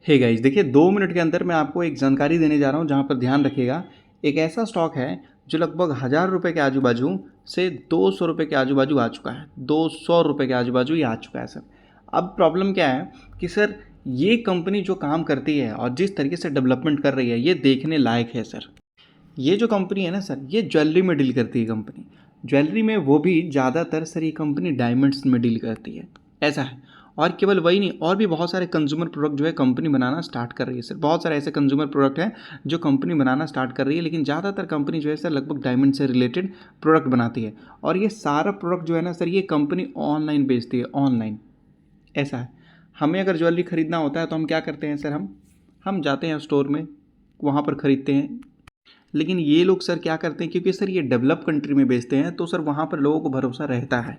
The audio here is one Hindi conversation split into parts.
हे गाइस, देखिए 2 मिनट के अंदर मैं आपको एक जानकारी देने जा रहा हूँ जहाँ पर ध्यान रखिएगा। एक ऐसा स्टॉक है जो लगभग ₹1000 के आजू-बाजू से ₹200 के आजू-बाजू आ चुका है। ₹200 के आजू-बाजू ये आ चुका है सर। अब प्रॉब्लम क्या है कि सर ये कंपनी जो काम करती है और जिस तरीके से डेवलपमेंट कर रही है ये देखने लायक है सर। ये जो कंपनी है ना सर, ये ज्वेलरी में डील करती है कंपनी। ज्वेलरी में वो भी ज़्यादातर सर ये कंपनी डायमंड्स में डील करती है, ऐसा है। और केवल वही नहीं, और भी बहुत सारे कंज्यूमर प्रोडक्ट जो है कंपनी बनाना स्टार्ट कर रही है सर। बहुत सारे ऐसे कंज्यूमर प्रोडक्ट हैं जो कंपनी बनाना स्टार्ट कर रही है, लेकिन ज़्यादातर कंपनी जो है सर लगभग डायमंड से रिलेटेड प्रोडक्ट बनाती है। और ये सारा प्रोडक्ट जो है ना सर, ये कंपनी ऑनलाइन बेचती है, ऑनलाइन, ऐसा है। हमें अगर ज्वेलरी ख़रीदना होता है तो हम क्या करते हैं सर, हम जाते हैं स्टोर में, वहाँ पर ख़रीदते हैं। लेकिन ये लोग सर क्या करते हैं, क्योंकि सर ये डेवलप कंट्री में बेचते हैं तो सर वहाँ पर लोगों को भरोसा रहता है,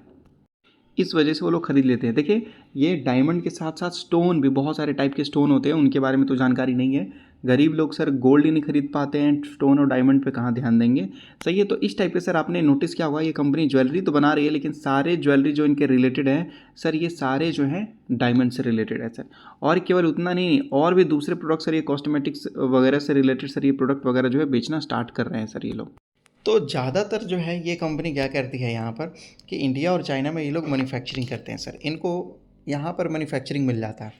इस वजह से वो लोग खरीद लेते हैं। देखिए ये डायमंड के साथ साथ स्टोन भी, बहुत सारे टाइप के स्टोन होते हैं, उनके बारे में तो जानकारी नहीं है। गरीब लोग सर गोल्ड ही नहीं खरीद पाते हैं, स्टोन और डायमंड पे कहाँ ध्यान देंगे। सही है, तो इस टाइप के सर आपने नोटिस किया होगा ये कंपनी ज्वेलरी तो बना रही है, लेकिन सारे ज्वेलरी जो इनके रिलेटेड हैं सर, ये सारे जो हैं डायमंड से रिलेटेड है सर। और केवल उतना नहीं, और भी दूसरे प्रोडक्ट सर, ये कॉस्मेटिक्स वगैरह से रिलेटेड सर ये प्रोडक्ट वगैरह जो है बेचना स्टार्ट कर रहे हैं सर ये लोग। तो ज़्यादातर जो है ये कंपनी क्या करती है यहाँ पर कि इंडिया और चाइना में ये लोग मैन्युफैक्चरिंग करते हैं सर। इनको यहाँ पर मैन्युफैक्चरिंग मिल जाता है,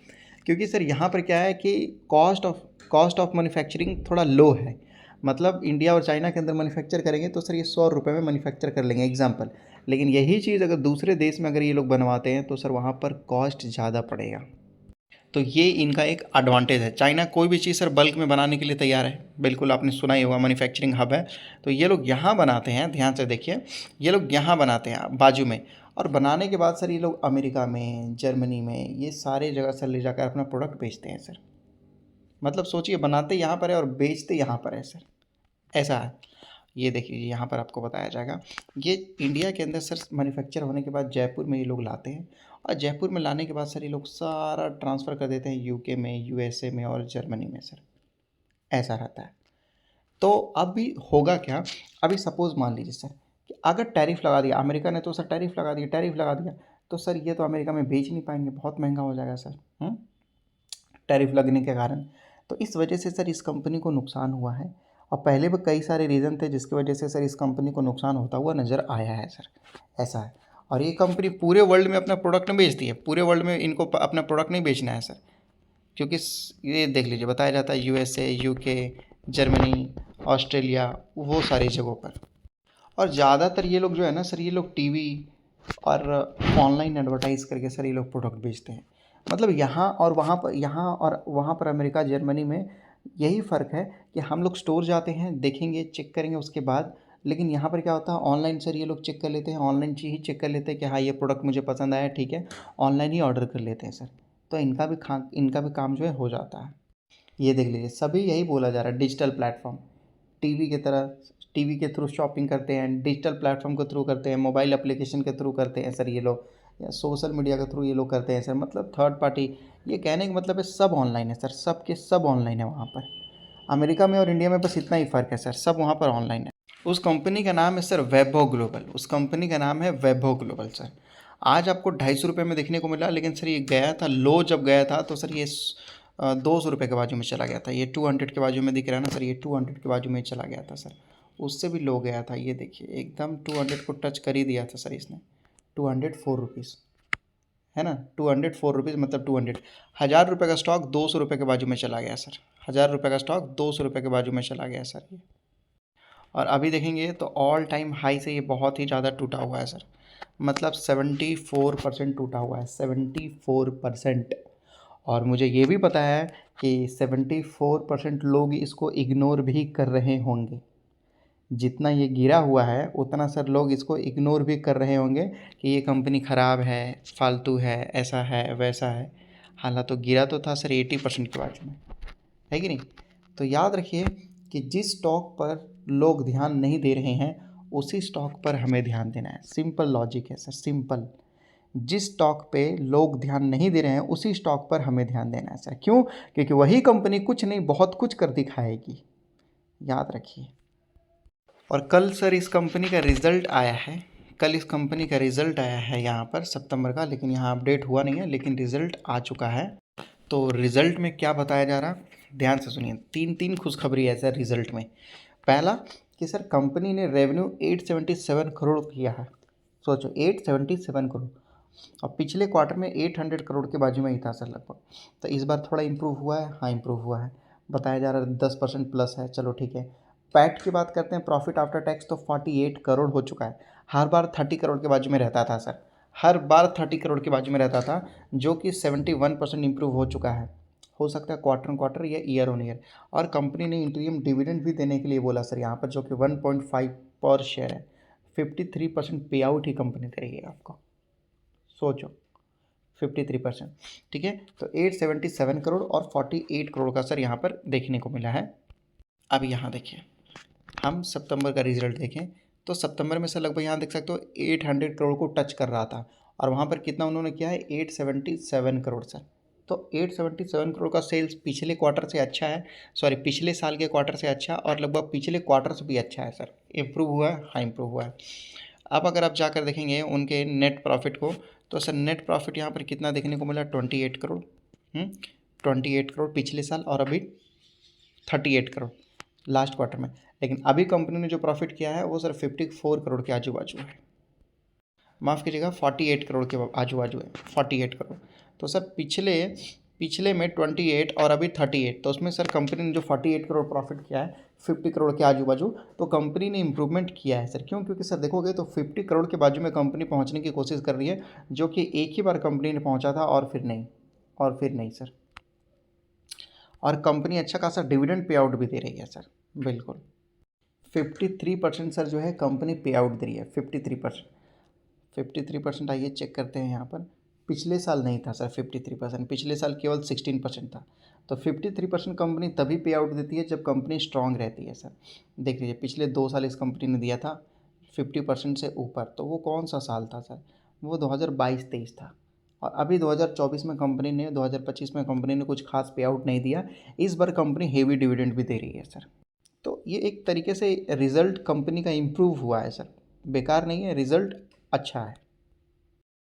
क्योंकि सर यहाँ पर क्या है कि कॉस्ट ऑफ मैन्युफैक्चरिंग थोड़ा लो है। मतलब इंडिया और चाइना के अंदर मैन्युफैक्चर करेंगे तो सर ये ₹100 में मैन्युफैक्चर कर लेंगे, एग्जाम्पल। लेकिन यही चीज़ अगर दूसरे देश में अगर ये लोग बनवाते हैं तो सर वहाँ पर कॉस्ट ज़्यादा पड़ेगा। तो ये इनका एक एडवांटेज है। चाइना कोई भी चीज़ सर बल्क में बनाने के लिए तैयार है, बिल्कुल आपने सुना ही होगा, मैन्युफैक्चरिंग हब है। तो ये लोग यहाँ बनाते हैं, ध्यान से देखिए, ये लोग यहाँ बनाते हैं बाजू में, और बनाने के बाद सर ये लोग अमेरिका में, जर्मनी में, ये सारे जगह सर ले जाकर अपना प्रोडक्ट बेचते हैं सर। मतलब सोचिए, बनाते यहाँ पर है और बेचते यहाँ पर है सर, ऐसा है। ये देखिए यहाँ पर आपको बताया जाएगा, ये इंडिया के अंदर सर मैन्युफैक्चर होने के बाद जयपुर में ये लोग लाते हैं, और जयपुर में लाने के बाद सर ये लोग सारा ट्रांसफ़र कर देते हैं यूके में, यूएसए में और जर्मनी में सर, ऐसा रहता है। तो अभी होगा क्या, अभी सपोज़ मान लीजिए सर कि अगर टैरिफ लगा दिया अमेरिका ने, तो सर टैरिफ लगा दिया तो सर ये तो अमेरिका में बेच नहीं पाएंगे, बहुत महंगा हो जाएगा सर, टैरिफ लगने के कारण। तो इस वजह से सर इस कंपनी को नुकसान हुआ है, और पहले भी कई सारे रीज़न थे जिसकी वजह से सर इस कंपनी को नुकसान होता हुआ नज़र आया है सर, ऐसा है। और ये कंपनी पूरे वर्ल्ड में अपना प्रोडक्ट नहीं बेचती है, पूरे वर्ल्ड में इनको अपना प्रोडक्ट नहीं बेचना है सर, क्योंकि ये देख लीजिए बताया जाता है यूएसए, यूके, जर्मनी, ऑस्ट्रेलिया, वो सारी जगहों पर। और ज़्यादातर ये लोग जो है ना सर, ये लोग टीवी और ऑनलाइन एडवर्टाइज़ करके सर ये लोग प्रोडक्ट बेचते हैं। मतलब यहाँ और वहाँ पर अमेरिका, जर्मनी में यही फ़र्क है कि हम लोग स्टोर जाते हैं, देखेंगे, चेक करेंगे उसके बाद। लेकिन यहाँ पर क्या होता है, ऑनलाइन सर ये लोग चेक कर लेते हैं, ऑनलाइन चीज़ ही चेक कर लेते हैं कि हाँ ये प्रोडक्ट मुझे पसंद आया, ठीक है, ऑनलाइन ही ऑर्डर कर लेते हैं सर। तो इनका भी काम जो है हो जाता है। ये देख लीजिए, सभी यही बोला जा रहा है, डिजिटल प्लेटफॉर्म, टीवी की तरह, टीवी के थ्रू शॉपिंग करते हैं, डिजिटल प्लेटफॉर्म के थ्रू करते हैं, मोबाइल एप्लीकेशन के थ्रू करते हैं सर ये लोग, या सोशल मीडिया के थ्रू ये लोग करते हैं सर। मतलब थर्ड पार्टी, ये कहने का मतलब है सब ऑनलाइन है सर, सब के सब ऑनलाइन है वहाँ पर। अमेरिका में और इंडिया में बस इतना ही फ़र्क है सर, सब वहाँ पर ऑनलाइन है। उस कंपनी का नाम है सर वैभव ग्लोबल, उस कंपनी का नाम है वैभव ग्लोबल सर। आज आपको ₹250 में देखने को मिला, लेकिन सर ये गया था लो, जब गया था तो सर ये ₹200 के बाजू में चला गया था। ये 200 के बाजू में दिख रहा है ना सर, ये 200 के बाजू में चला गया था सर, उससे भी लो गया था। ये देखिए एकदम 200 को टच कर ही दिया था सर इसने, ₹204 है ना, ₹204 मतलब 200, ₹1000 का स्टॉक ₹200 के बाजू में चला गया सर, ₹1000 का स्टॉक ₹200 के बाजू में चला गया सर ये। और अभी देखेंगे तो ऑल टाइम हाई से ये बहुत ही ज़्यादा टूटा हुआ है सर, मतलब 74% टूटा हुआ है, 74%। और मुझे ये भी पता है कि 74% लोग इसको इग्नोर भी कर रहे होंगे। जितना ये गिरा हुआ है उतना सर लोग इसको इग्नोर भी कर रहे होंगे कि ये कंपनी ख़राब है, फालतू है, ऐसा है, वैसा है। हालांकि तो गिरा तो था सर 80% के बाजू में, है कि नहीं। तो याद रखिए कि जिस स्टॉक पर लोग ध्यान नहीं दे रहे हैं उसी स्टॉक पर हमें ध्यान देना है। सिंपल लॉजिक है सर, सिंपल। जिस स्टॉक पे लोग ध्यान नहीं दे रहे हैं उसी स्टॉक पर हमें ध्यान देना है सर। क्यों? क्योंकि वही कंपनी कुछ नहीं बहुत कुछ कर दिखाएगी, याद रखिए। और कल सर इस कंपनी का रिज़ल्ट आया है, कल इस कंपनी का रिज़ल्ट आया है यहाँ पर सितंबर का, लेकिन यहाँ अपडेट हुआ नहीं है, लेकिन रिज़ल्ट आ चुका है। तो रिज़ल्ट में क्या बताया जा रहा, ध्यान से सुनिए, तीन तीन खुशखबरी है सर रिज़ल्ट में। पहला कि सर कंपनी ने रेवेन्यू 877 करोड़ किया है, सोचो 877 करोड़, और पिछले क्वार्टर में 800 करोड़ के बाजू में ही था सर लगभग। तो इस बार थोड़ा इम्प्रूव हुआ है, हाँ इम्प्रूव हुआ है, बताया जा रहा है 10% प्लस है, चलो ठीक है। पैट की बात करते हैं, प्रॉफिट आफ्टर टैक्स, तो 48 करोड़ हो चुका है। हर बार 30 करोड़ के बाजू में रहता था सर, हर बार 30 करोड़ के बाजू में रहता था, जो कि 71% इम्प्रूव हो चुका है। हो सकता है क्वार्टर ऑन क्वार्टर या ईयर ऑन ईयर। और कंपनी ने इंटीरियम डिविडेंड भी देने के लिए बोला सर यहाँ पर, जो कि 1.5 पर शेयर है। 53% पे आउट ही कंपनी करेगी आपको, सोचो 53%। ठीक है, तो 877 करोड़ और 48 करोड़ का सर यहाँ पर देखने को मिला है। अब यहाँ देखिए, हम सितंबर का रिजल्ट देखें तो सितंबर में सर लगभग यहाँ देख सकते हो 800 करोड़ को टच कर रहा था, और वहाँ पर कितना उन्होंने किया है, 877 करोड़ सर। तो 877 करोड़ का सेल्स पिछले क्वार्टर से अच्छा है, सॉरी पिछले साल के क्वार्टर से अच्छा, और लगभग पिछले क्वार्टर से भी अच्छा है सर, इम्प्रूव हुआ है, हाँ इम्प्रूव हुआ है। अब अगर आप जाकर देखेंगे उनके नेट प्रॉफिट को, तो सर नेट प्रॉफिट यहाँ पर कितना देखने को मिला, 28 करोड़, 28 करोड़ पिछले साल, और अभी 38 करोड़ लास्ट क्वार्टर में। लेकिन अभी कंपनी ने जो प्रॉफिट किया है वो सर 54 करोड़ के आजू बाजू है, माफ़ कीजिएगा 48 करोड़ के आजू बाजू है, 48 करोड़। तो सर पिछले में 28 और अभी 38, तो उसमें सर कंपनी ने जो 48 करोड़ प्रॉफिट किया है 50 करोड़ के आजू बाजू, तो कंपनी ने इम्प्रूवमेंट किया है सर। क्यों? क्योंकि सर देखोगे तो 50 करोड़ के बाजू में कंपनी पहुंचने की कोशिश कर रही है, जो कि एक ही बार कंपनी ने पहुंचा था और फिर नहीं सर। और कंपनी अच्छा खासा डिविडेंड पे आउट भी दे रही है सर, बिल्कुल 53% सर जो है कंपनी पे आउट दे रही है, 53%। आइए चेक करते हैं यहाँ पर, पिछले साल नहीं था सर 53%, पिछले साल केवल 16% था। तो 53% कंपनी तभी पे आउट देती है जब कंपनी स्ट्रांग रहती है सर। देख लीजिए पिछले 2 साल इस कंपनी ने दिया था 50% से ऊपर, तो वो कौन सा साल था सर, वो 2022-23 था। और अभी 2024 में कंपनी ने, 2025 में कंपनी ने कुछ खास पे आउट नहीं दिया। इस बार कंपनी हेवी डिविडेंड भी दे रही है सर। तो ये एक तरीके से रिज़ल्ट कंपनी का इम्प्रूव हुआ है सर, बेकार नहीं है, रिज़ल्ट अच्छा है।